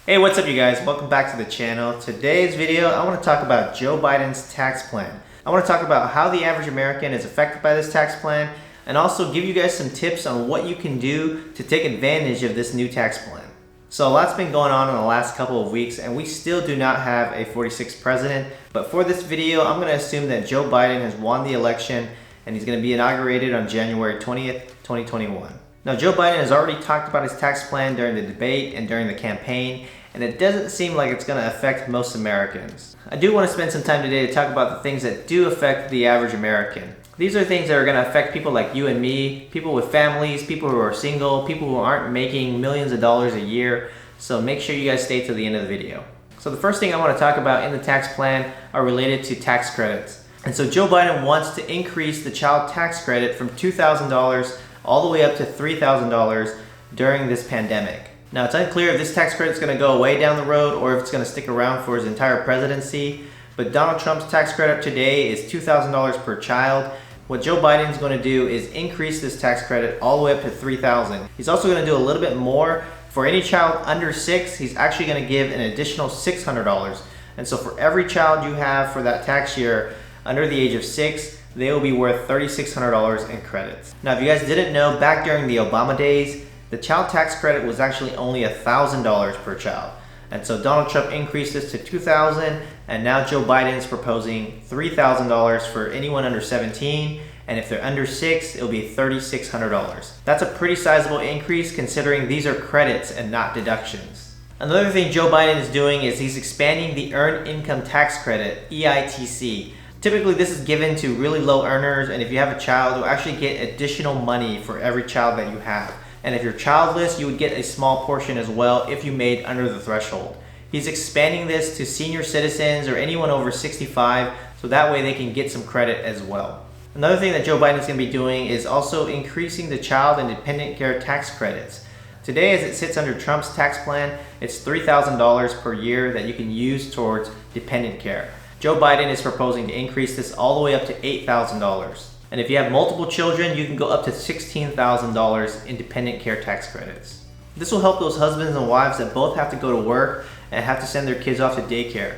Hey, what's up you guys? Welcome back to the channel. Today's video, I want to talk about Joe Biden's tax plan. I want to talk about how the average American is affected by this tax plan and also give you guys some tips on what you can do to take advantage of this new tax plan. So a lot's been going on in the last couple of weeks and we still do not have a 46th president, but for this video, I'm going to assume that Joe Biden has won the election and he's going to be inaugurated on January 20th, 2021. Now, Joe Biden has already talked about his tax plan during the debate and during the campaign, and it doesn't seem like it's going to affect most Americans. I do want to spend some time today to talk about the things that do affect the average American. These are things that are going to affect people like you and me, people with families, people who are single, people who aren't making millions of dollars a year, so make sure you guys stay to the end of the video. So the first thing I want to talk about in the tax plan are related to tax credits. And so Joe Biden wants to increase the child tax credit from $2,000 all the way up to $3,000 during this pandemic. Now, it's unclear if this tax credit is going to go away down the road or if it's going to stick around for his entire presidency, but Donald Trump's tax credit today is $2,000 per child. What Joe Biden is going to do is increase this tax credit all the way up to $3,000. He's also going to do a little bit more. For any child under 6, he's actually going to give an additional $600. And so for every child you have for that tax year under the age of 6, they will be worth $3,600 in credits. Now, if you guys didn't know, back during the Obama days, the child tax credit was actually only $1,000 per child. And so Donald Trump increased this to $2,000, and now Joe Biden is proposing $3,000 for anyone under 17, and if they're under 6, it'll be $3,600. That's a pretty sizable increase considering these are credits and not deductions. Another thing Joe Biden is doing is he's expanding the Earned Income Tax Credit, EITC. Typically, this is given to really low earners, and if you have a child, you'll actually get additional money for every child that you have. And if you're childless, you would get a small portion as well if you made under the threshold. He's expanding this to senior citizens or anyone over 65, so that way they can get some credit as well. Another thing that Joe Biden is going to be doing is also increasing the child and dependent care tax credits. Today, as it sits under Trump's tax plan, it's $3,000 per year that you can use towards dependent care. Joe Biden is proposing to increase this all the way up to $8,000. And if you have multiple children, you can go up to $16,000 in dependent care tax credits. This will help those husbands and wives that both have to go to work and have to send their kids off to daycare.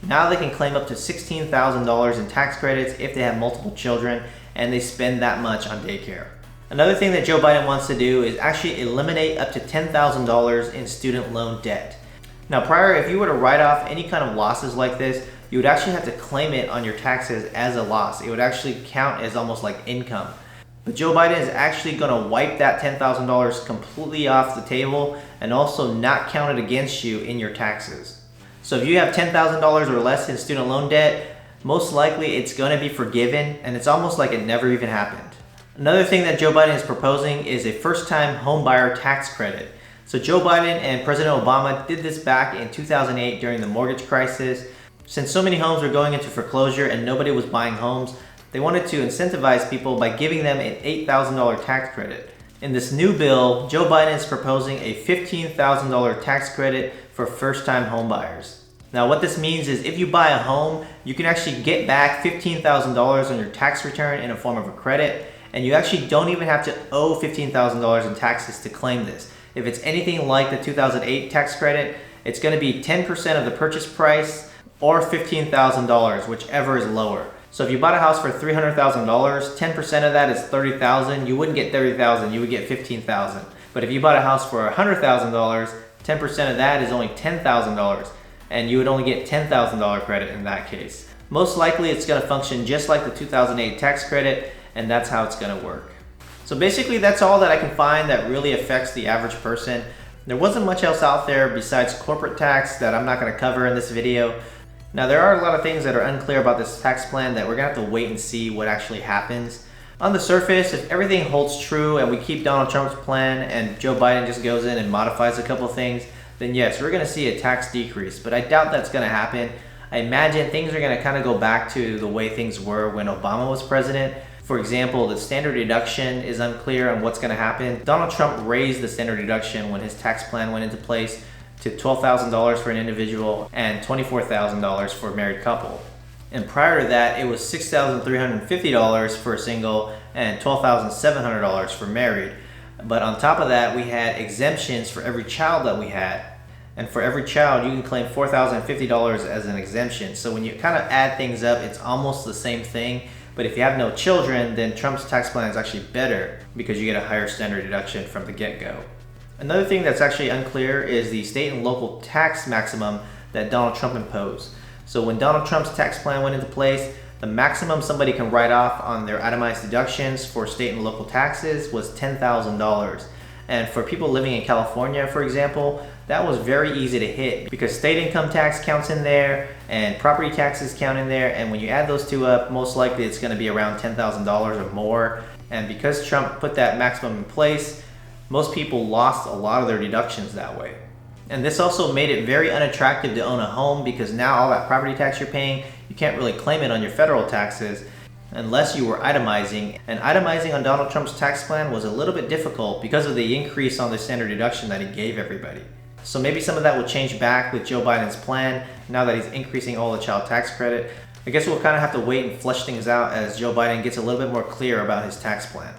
Now they can claim up to $16,000 in tax credits if they have multiple children and they spend that much on daycare. Another thing that Joe Biden wants to do is actually eliminate up to $10,000 in student loan debt. Now, prior, if you were to write off any kind of losses like this, you would actually have to claim it on your taxes as a loss. It would actually count as almost like income. But Joe Biden is actually going to wipe that $10,000 completely off the table and also not count it against you in your taxes. So if you have $10,000 or less in student loan debt, most likely it's going to be forgiven and it's almost like it never even happened. Another thing that Joe Biden is proposing is a first-time homebuyer tax credit. So Joe Biden and President Obama did this back in 2008 during the mortgage crisis. Since so many homes were going into foreclosure and nobody was buying homes, they wanted to incentivize people by giving them an $8,000 tax credit. In this new bill, Joe Biden is proposing a $15,000 tax credit for first-time home buyers. Now, what this means is if you buy a home, you can actually get back $15,000 on your tax return in a form of a credit, and you actually don't even have to owe $15,000 in taxes to claim this. If it's anything like the 2008 tax credit, it's going to be 10% of the purchase price or $15,000, whichever is lower. So if you bought a house for $300,000, 10% of that is $30,000. You wouldn't get $30,000, you would get $15,000. But if you bought a house for $100,000, 10% of that is only $10,000, and you would only get $10,000 credit in that case. Most likely it's going to function just like the 2008 tax credit, and that's how it's going to work. So basically that's all that I can find that really affects the average person. There wasn't much else out there besides corporate tax that I'm not going to cover in this video. Now, there are a lot of things that are unclear about this tax plan that we're going to have to wait and see what actually happens. On the surface, if everything holds true and we keep Donald Trump's plan and Joe Biden just goes in and modifies a couple things, then yes, we're going to see a tax decrease. But I doubt that's going to happen. I imagine things are going to kind of go back to the way things were when Obama was president. For example, the standard deduction is unclear on what's going to happen. Donald Trump raised the standard deduction when his tax plan went into place to $12,000 for an individual and $24,000 for a married couple. And prior to that, it was $6,350 for a single and $12,700 for married. But on top of that, we had exemptions for every child that we had. And for every child, you can claim $4,050 as an exemption. So when you kind of add things up, it's almost the same thing. But if you have no children, then Trump's tax plan is actually better because you get a higher standard deduction from the get-go. Another thing that's actually unclear is the state and local tax maximum that Donald Trump imposed. So when Donald Trump's tax plan went into place, the maximum somebody can write off on their itemized deductions for state and local taxes was $10,000. And for people living in California, for example, that was very easy to hit because state income tax counts in there and property taxes count in there. And when you add those two up, most likely it's going to be around $10,000 or more. And because Trump put that maximum in place, most people lost a lot of their deductions that way. And this also made it very unattractive to own a home because now all that property tax you're paying, you can't really claim it on your federal taxes unless you were itemizing. And itemizing on Donald Trump's tax plan was a little bit difficult because of the increase on the standard deduction that he gave everybody. So maybe some of that will change back with Joe Biden's plan now that he's increasing all the child tax credit. I guess we'll kind of have to wait and flesh things out as Joe Biden gets a little bit more clear about his tax plan.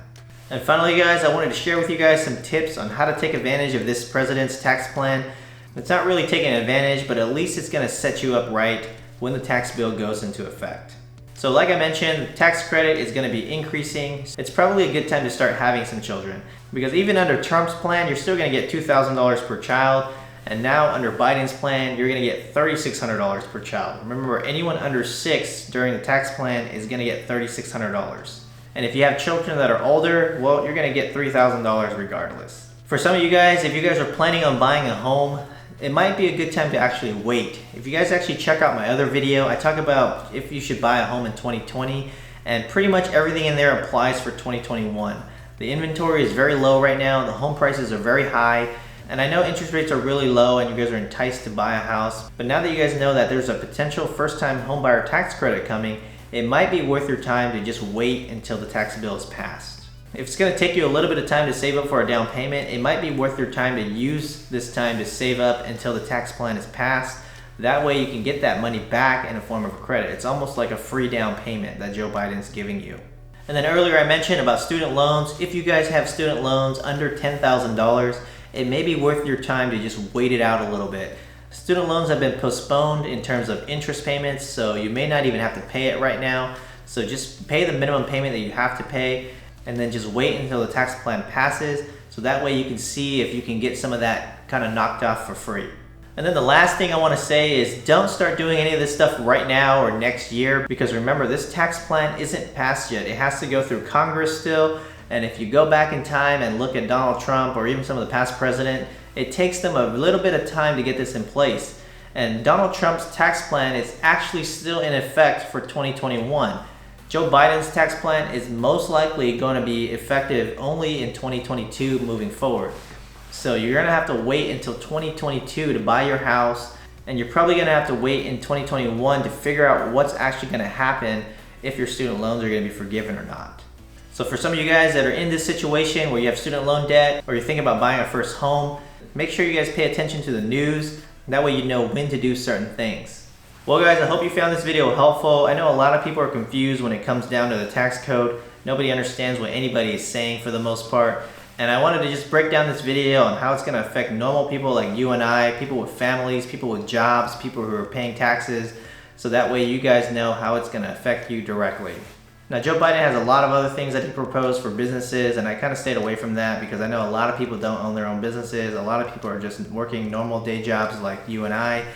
And finally, guys, I wanted to share with you guys some tips on how to take advantage of this president's tax plan. It's not really taking advantage, but at least it's going to set you up right when the tax bill goes into effect. So like I mentioned, tax credit is going to be increasing. It's probably a good time to start having some children because even under Trump's plan, you're still going to get $2,000 per child. And now under Biden's plan, you're going to get $3,600 per child. Remember, anyone under 6 during the tax plan is going to get $3,600. And if you have children that are older, well, you're going to get $3,000 regardless. For some of you guys, if you guys are planning on buying a home, it might be a good time to actually wait. If you guys actually check out my other video, I talk about if you should buy a home in 2020, and pretty much everything in there applies for 2021. The inventory is very low right now, the home prices are very high, and I know interest rates are really low and you guys are enticed to buy a house, but now that you guys know that there's a potential first-time homebuyer tax credit coming, it might be worth your time to just wait until the tax bill is passed. If it's going to take you a little bit of time to save up for a down payment, it might be worth your time to use this time to save up until the tax plan is passed. That way you can get that money back in the form of a credit. It's almost like a free down payment that Joe Biden's giving you. And then earlier I mentioned about student loans. If you guys have student loans under $10,000, it may be worth your time to just wait it out a little bit. Student loans have been postponed in terms of interest payments, so you may not even have to pay it right now. So just pay the minimum payment that you have to pay, and then just wait until the tax plan passes, so that way you can see if you can get some of that kind of knocked off for free. And then the last thing I want to say is don't start doing any of this stuff right now or next year, because remember, this tax plan isn't passed yet. It has to go through Congress still, and if you go back in time and look at Donald Trump or even some of the past presidents, it takes them a little bit of time to get this in place. And Donald Trump's tax plan is actually still in effect for 2021. Joe Biden's tax plan is most likely going to be effective only in 2022 moving forward. So you're going to have to wait until 2022 to buy your house, and you're probably going to have to wait in 2021 to figure out what's actually going to happen if your student loans are going to be forgiven or not. So for some of you guys that are in this situation where you have student loan debt or you're thinking about buying a first home, make sure you guys pay attention to the news. That way you know when to do certain things. Well guys, I hope you found this video helpful. I know a lot of people are confused when it comes down to the tax code. Nobody understands what anybody is saying for the most part. And I wanted to just break down this video on how it's going to affect normal people like you and I, people with families, people with jobs, people who are paying taxes, so that way you guys know how it's going to affect you directly. Now Joe Biden has a lot of other things that he proposed for businesses, and I kind of stayed away from that because I know a lot of people don't own their own businesses. A lot of people are just working normal day jobs like you and I.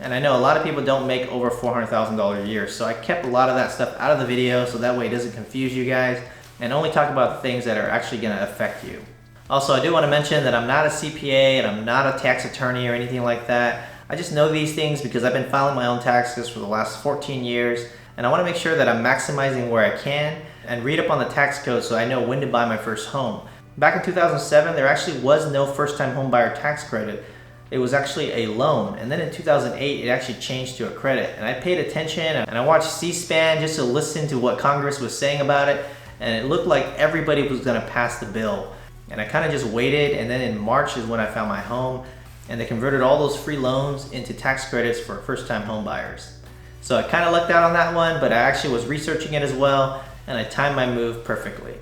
And I know a lot of people don't make over $400,000 a year, so I kept a lot of that stuff out of the video so that way it doesn't confuse you guys, and only talk about the things that are actually going to affect you. Also, I do want to mention that I'm not a CPA and I'm not a tax attorney or anything like that. I just know these things because I've been filing my own taxes for the last 14 years, and I want to make sure that I'm maximizing where I can and read up on the tax code so I know when to buy my first home. Back in 2007, there actually was no first-time homebuyer tax credit. It was actually a loan, and then in 2008 it actually changed to a credit, and I paid attention and I watched C-SPAN just to listen to what Congress was saying about it, and it looked like everybody was going to pass the bill, and I kind of just waited, and then in March is when I found my home, and they converted all those free loans into tax credits for first-time home buyers. So I kind of lucked out on that one, but I actually was researching it as well, and I timed my move perfectly.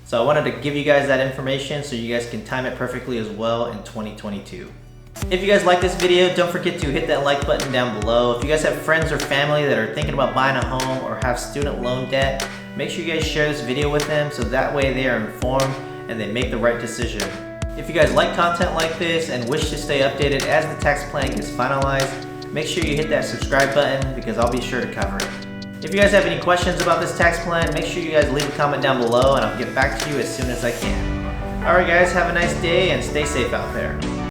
So I wanted to give you guys that information so you guys can time it perfectly as well in 2022. If you guys like this video, don't forget to hit that like button down below. If you guys have friends or family that are thinking about buying a home or have student loan debt, make sure you guys share this video with them so that way they are informed and they make the right decision. If you guys like content like this and wish to stay updated as the tax plan gets finalized, make sure you hit that subscribe button because I'll be sure to cover it. If you guys have any questions about this tax plan, make sure you guys leave a comment down below and I'll get back to you as soon as I can. Alright guys, have a nice day and stay safe out there.